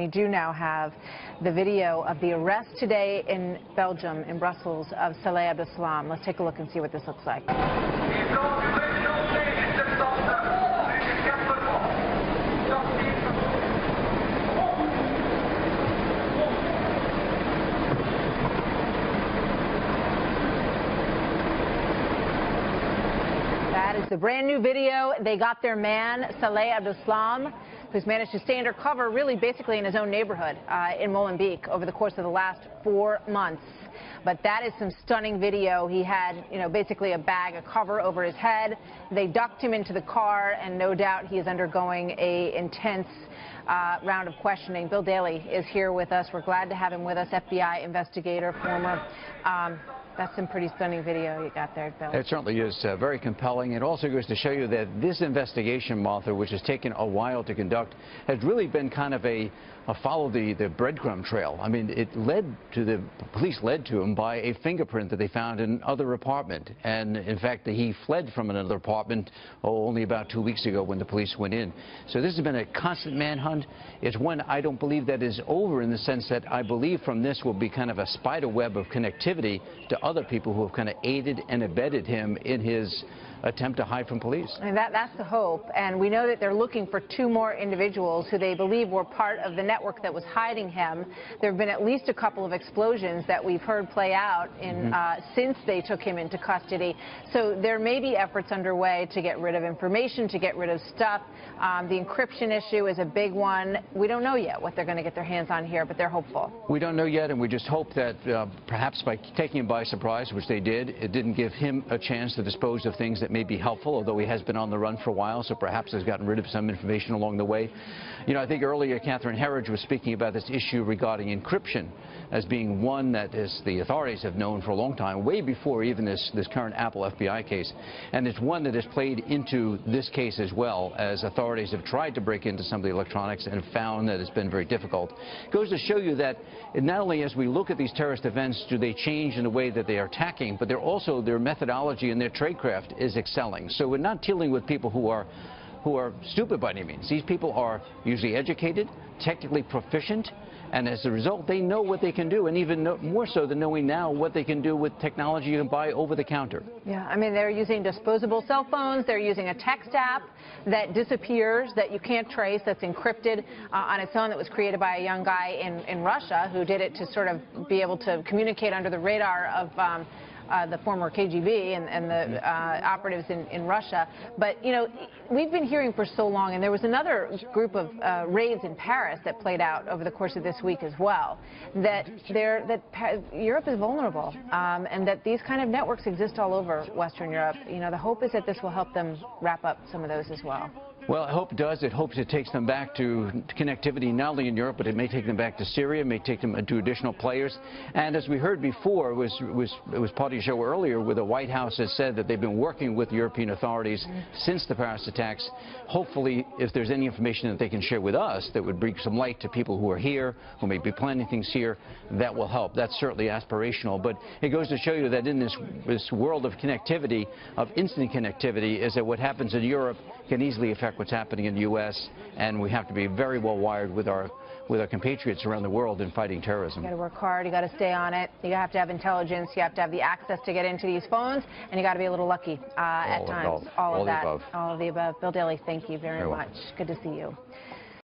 We do now have the video of the arrest today in Belgium, in Brussels, of Salah Abdeslam. Let's take a look and see what this looks like. That is the brand new video. They got their man, Salah Abdeslam, who's managed to stay undercover really basically in his own neighborhood in Molenbeek over the course of the last 4 months. But that is some stunning video. He had, basically a bag, a cover over his head. They ducked him into the car, and no doubt he is undergoing an intense round of questioning. Bill Daley is here with us. We're glad to have him with us, FBI investigator, former. That's some pretty stunning video you got there, Bill. It certainly is very compelling. It also goes to show you that this investigation, Martha, which has taken a while to conduct, has really been kind of a follow the breadcrumb trail. I mean, the police led to him by a fingerprint that they found in another apartment. And in fact, he fled from another apartment only about 2 weeks ago when the police went in. So this has been a constant manhunt. It's one I don't believe that is over, in the sense that I believe from this will be kind of a spider web of connectivity to other people who have kind of aided and abetted him in his attempt to hide from police. And that's the hope. And we know that they're looking for 2 more individuals who they believe were part of the network that was hiding him. There have been at least a couple of explosions that we've heard play out in since they took him into custody. So there may be efforts underway to get rid of information, to get rid of stuff. The encryption issue is a big one. We don't know yet what they're going to get their hands on here, but they're hopeful. We don't know yet, and we just hope that perhaps by taking him by surprise, which they did, it didn't give him a chance to dispose of things that may be helpful, although he has been on the run for a while, so perhaps has gotten rid of some information along the way. I think earlier Catherine Herridge was speaking about this issue regarding encryption as being one that the authorities have known for a long time, way before even this current Apple FBI case. And it's one that has played into this case as well, as authorities have tried to break into some of the electronics and found that it's been very difficult. It goes to show you that not only as we look at these terrorist events, do they change in the way that they are attacking, but they're also, their methodology and their tradecraft is excelling. So we're not dealing with people who are stupid by any means. These people are usually educated, technically proficient, and as a result, they know what they can do, and even more so than knowing now what they can do with technology you can buy over the counter. Yeah, I mean, they're using disposable cell phones. They're using a text app that disappears, that you can't trace, that's encrypted on its own, that was created by a young guy in Russia who did it to sort of be able to communicate under the radar of the former KGB and the operatives in Russia. But, we've been hearing for so long, and there was another group of raids in Paris that played out over the course of this week as well, that Europe is vulnerable, and that these kind of networks exist all over Western Europe. The hope is that this will help them wrap up some of those as well. Well, I hope it does. It hopes it takes them back to connectivity, not only in Europe, but it may take them back to Syria, may take them to additional players. And as we heard before, it was part of your show earlier, where the White House has said that they've been working with European authorities since the Paris attacks. Hopefully, if there's any information that they can share with us that would bring some light to people who are here, who may be planning things here, that will help. That's certainly aspirational. But it goes to show you that in this world of connectivity, of instant connectivity, is that what happens in Europe can easily affect what's happening in the U.S., and we have to be very well wired with our compatriots around the world in fighting terrorism. You got to work hard. You got to stay on it. You have to have intelligence. You have to have the access to get into these phones, and you got to be a little lucky at times. All of the above. Bill Daley, thank you very much. Good to see you.